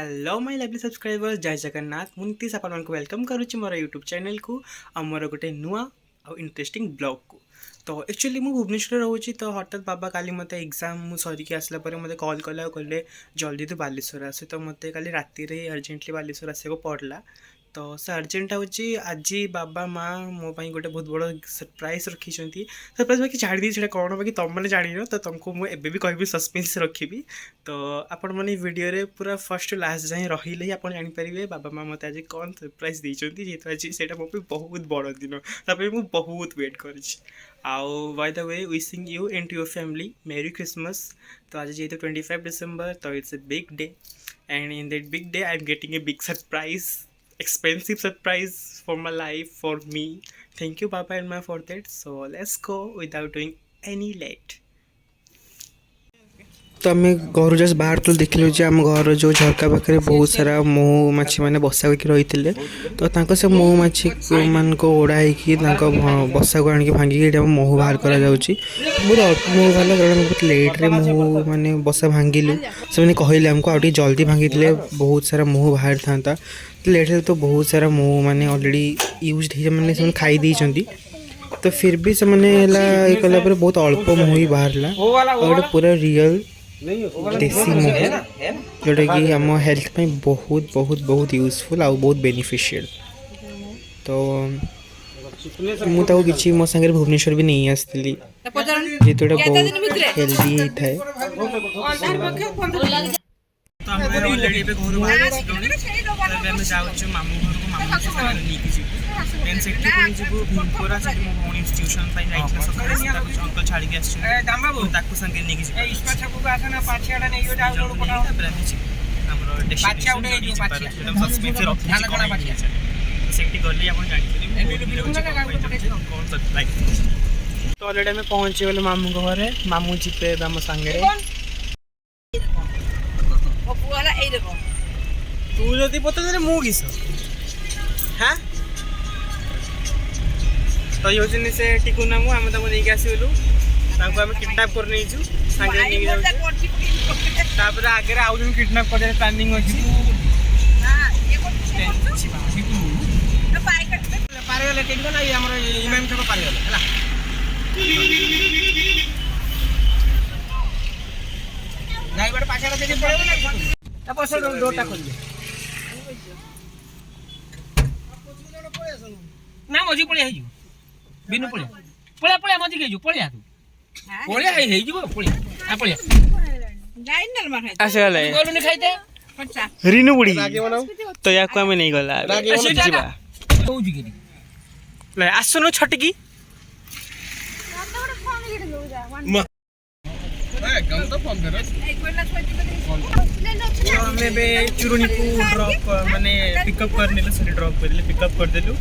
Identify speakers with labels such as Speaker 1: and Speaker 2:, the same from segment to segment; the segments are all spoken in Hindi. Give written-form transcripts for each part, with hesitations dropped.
Speaker 1: हेलो माय लवली सब्सक्राइबर्स जय जगन्नाथ मुंतीस आपण वेलकम करुच्ची मोर यूट्यूब चैनल को आ मोर गोटे नुआ आ इंटरेस्टिंग ब्लॉग को। तो एक्चुअली मुझे भुवनेश्वर रोचे तो हठात बाबा काली मत एग्जाम सरिक आसला मत कॉल कला कहले जल्दी तू बालेश्वर आसे तो मत काली राति अर्जेंटली बालेश्वर आसको पड़ला। तो से अर्जेंट हूँ आज बाबा माँ मो गोटे बहुत बड़ सरप्राइज रखी सरप्राइज बाकी छाड़ी दी कौन बाकी तुम मैंने जान तो तुमको मुझे कह सस्पेंस रखी। तो आपण मैंने वीडियो पूरा फर्स्ट टू लास्ट जाए रही आप जानीपर बाबा माँ मत आज कौन सरप्राइज देते जेहतु आज से बहुत बड़ दिन मुझे बहुत वेट कर by the way wishing you and to your family merry Christmas. तो आज जेहतु 25 डिसेंबर तो it's a big day and in that big day I am getting a big surprise, expensive surprise for my life, for me. Thank you Papa and Ma for that. So let's go without doing any late. तो आम घर जस्ट बाहर तो देखिलु जे आम घर जो झरका पाखे बहुत सारा महू माछी मैंने बसा रही थे। तो से महू माछी मान को ओढ़ाई बसा को आनिक भांगिक महू बाहर करा बहुत अल्प महू बाहर कारण बहुत लेट्रे महू मैंने बसा भांगिलु से कहले आमको आउ जल्दी भांगी बहुत सारा महू बाहर था लेट्रे तो बहुत सारा महू मैंने अलरेडी यूज मैंने खाई देती। तो फिर भी से मैंने कला बहुत अल्प महू ही बाहर और पूरा रियल देसी महू जोटा कि आम हेल्थ पे बहुत बहुत बहुत यूजफुल आ बहुत बेनिफिशियल। तो मुझे किसी मो सागर भुवनेश्वर भी नहीं आसती जेहेतु बहुत हेल्दी थाए। तो हम ऑलरेडी पे घर बाहर आम जाऊँ मामू घर को मामू से नहीं देन से जीवु भीमपुरा से मो भौणी ट्यूशन पाई जाइछला सकाळे अंकल छाड़ी के आछन ताकू संगे नहीं कि इस्पा छकु आसना पाछियाडा नहीं हो जाऊ लोड पटा हमरो डेस्टिनेशन एकदम सस्पेंस रखि ध्यान कोना पाछिया सेक्टी गली आपण जानि कौन सरप्राइज। तो ऑलरेडी में पहुंचे गेल मामू घरे मामू जीते हम संगे तू जदि पता मु किस हाँ तो ये से टिकुना मु आम तक नहीं आसलु आम किडनाप कर नहीं सागे आगे आउ जन किडनाप कर प्लानिंग अच्छी पारिगले टेन ना ये इमाम छक पारिगले है गाड़ी पाछा देखे पड़े पछ डोरटा खोल ना मजी पड़े बिनु पड़े पड़े पड़े मजी के पड़े तू पड़े हे जीवो पड़े आ पड़े गाइनल मा खाइ आसे गले गोलु ने खाइते रिनु बुड़ी तो या को हमें नहीं गला जीवा तो जी के ले आसनो छटकी कम तो फोन कर हमें बे चुरुनी को ड्रॉप माने पिकअप करने ले से ड्रॉप कर ले पिकअप कर देलु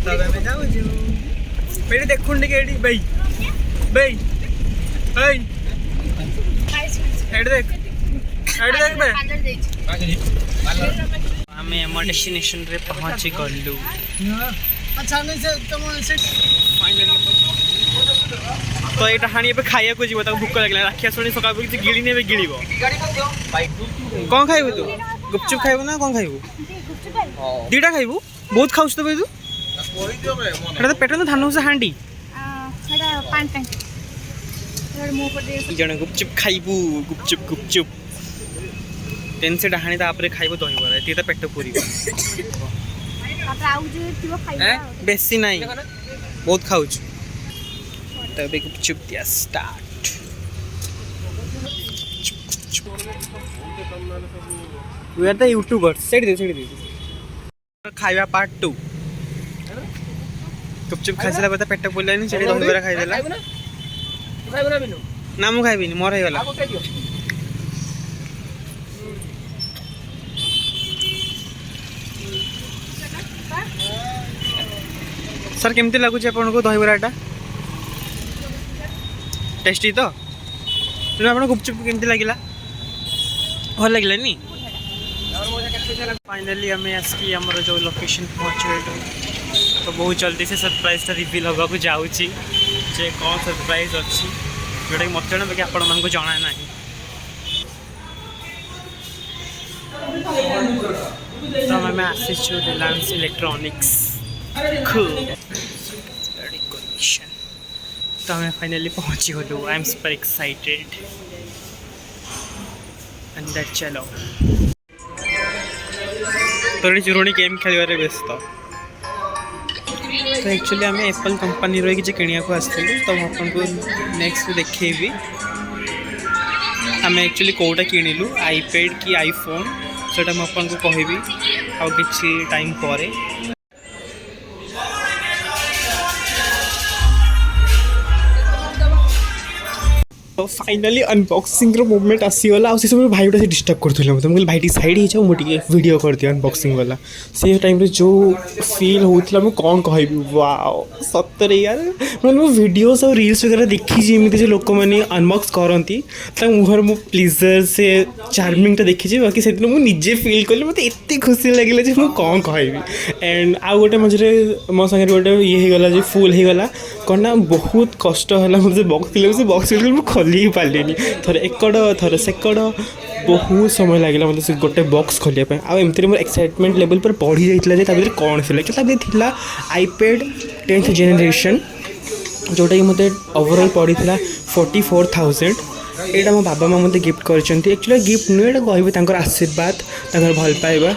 Speaker 1: तब हमें जाओ जो पेड़ देखुंडी केडी भाई भाई भाई हेड देख बे हमें हम डेस्टिनेशन रे पहुंच गलु। अच्छा नहीं से तुम से फाइनली तो ये हाणी पे खाइया को जीव भूक लगला राखिया सुनी सका कि गिड़ी ने गिड़ब कौन खाइबू तू गुपचुप खाइबू ना कौन खाइबू दीटा खाइबू बहुत खाऊस तो तू तो पेट तो धान से हांडी जन गुपचुप खाइबू गुपचुप गुपचुप तेन से डहाणी तापर खाइबू दहीबरा ती तो पेट पूरी बेसी नहीं बहुत खाऊच तब गुपचुप दिया start we are the YouTubers सेट दे खाइबा पार्ट 2 गुपचुप खाइला बता पेट बोललानी सेठी दहीबरा खाइ देला ना मु खाइबिनी मोर हे गला सर केमती लगुच आपन को दहीबराटा टेस्टी तो आप गुपचुप केमती लगे भल लगे नी फाइनली आम आसिक आम जो लोकेशन पहुँचे तो बहुत जल्दी से सरप्राइजटा रिविल होगा जाऊँगी जे कौन सरप्राइज अच्छी जोटा कि मत जन बाकी आपण मानक जना ना तो आम आसीचु रिलायंस इलेक्ट्रॉनिक्स को तो आम फाइनाली पहुँची गलु आई एम सुपर एक्साइटेड अंदर चलो तो चिरुणी गेम खेल व्यस्त तो एक्चुअली आम एप्पल कंपनी कि किणा को आसलु तो आपको नेक्स्ट देखी आम एक्चुअली कौटा किणिलु आईपैड कि आईफोन सेटा मुझे कहबी आउ कि टाइम पर तो फाइनाली अनबॉक्सिंग मोमेंट आसीगला से समय भाई से डिस्टर्ब करते मतलब मुझे भाई साइड हो जाओ मुझे वीडियो कर दिया अनबॉक्सिंग वाला से टाइम जो फील होता मैं कौन कह वाओ सतरे यार मतलब वीडियोस और रील्स वगैरह देखी एमती लोक मैंने अनबॉक्स करती मुहर मो प्लीजर से चार्मिंगटा देखी बाकी से मुझे फिल कली मत एत खुशी लगे मुझे कौन कहबी एंड आउ गोटे मझे मो सागर गोटे ये होगा फुल होगा कौन ना बहुत कष्ट है मुझे बक्स खोली पारे थर एकड़ थर सेकड़ बहुत समय लगे मतलब से गोटे बक्स खोलिया आमती मोर एक्साइटमेंट लेवल पर बढ़ी जाता है कौन थी आईपैड 10th जेनेरेशन जोटा कि मत ओवरऑल पड़ी था 44,000 यहाँ मो बाबा माँ मत गिफ्ट करचंती एक्चुअली गिफ्ट नुहे यहाँ कहबे आशीर्वाद भल पाइबा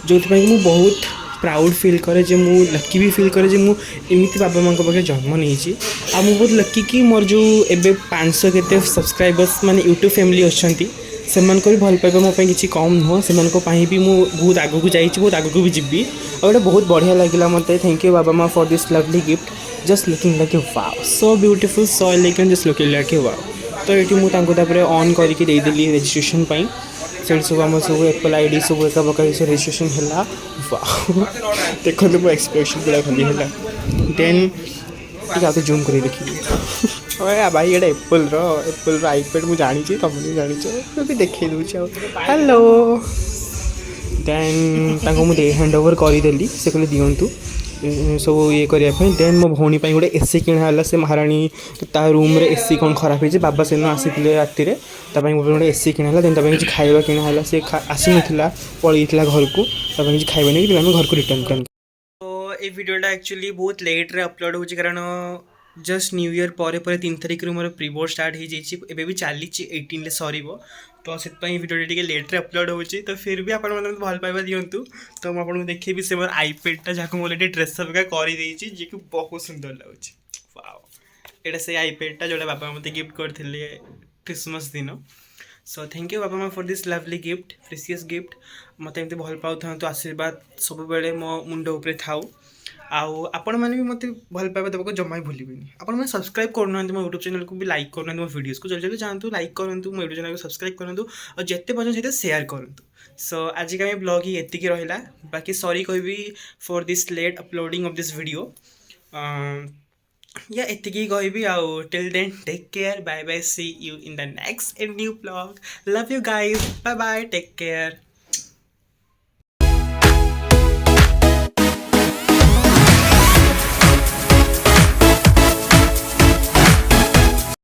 Speaker 1: जो मुझे बहुत प्राउड फील करे जे मु लकी भी फील करे जे मु एमती बाबा माँ पाखे जन्म नहीं आ मु बहुत लकी कि मोर जो एबे 500 केते सब्सक्राइबर्स माने यूट्यूब फैमिली अच्छी से भल पाइबा मो किसी कम नुह से भी मु बहुत आगू जाइए बहुत आगू भी जीवी और बहुत बढ़िया लगे मत थैंक यू बाबा माँ for this lovely gift just looking like a wow so beautiful so elegant just looking like a wow तो ये मुझे ऑन करके देदेली रजिस्ट्रेशन से सब आम सब एप्पल आईडी सब एक प्रकार रजिस्ट्रेशन है देखो मो एक्सप्रेशन पूरा खाली है देन आगे जूम कर देखिए भाई ये एप्पल आईपैड मुझे जानी तुम भी जान भी देखे दूसरी हेलो देन मुझे हैंड ओवर करदेली से कहले दिंतु सब ये करने देन मो भौणी गोटे एसी किणाला से महाराणी ता रूम रे एसी कौन खराब हो बाबा से आसी राति गोटे एसी किणाला देन किसी खाଇବା किणाला से आसी नाला पलि घर को किसी खाଇବା नहीं आम घर को रिटर्न तो ये वीडियोटा एक्चुअली बहुत लेट रे अपलोड हो कारण जस्ट न्यू इयर पर 3 तारिख मोर प्री बोर्ड स्टार्ट हो जाए भी चली 18 सर तो से वीडियो टी लेट्रे अपलोड हो तो फिर भी आपने भल पाइबा दिंतु तो मुझे देखी से मोर आईपैडटा जहाँ मुझे ड्रेसअप करदे जी कि बहुत सुंदर लगुच वाओ यहाँ से आईपैडटा जोटा बाबा मत गिफ्ट करते क्रिसमस दिन सो थैंक यू बाबा माँ for this lovely gift precious gift मत एमती भल पाऊँ आशीर्वाद सब बेले मो मुंड उपरे थाऊ आउ आपण मैंने भी मत भल पाइबा देवाक जमा ही भूलें आपण मैंने सब्सक्राइब करना मो यूट्यूब चैनल को भी लाइक करना मो वीडियोस को जल्दी जल्दी जातु लाइक करूँ मो यूट्यूब चैनल को सब्सक्राइब करूँ और जिते पर्यटन सहित शेयर करूँ सो आज का ब्लॉग ही एतिक रहा बाकी सॉरी कहबी for this late uploading of this video या एतिक ही कहबी आउ till then take care bye bye see you in the next and new blog love you guys bye bye take care.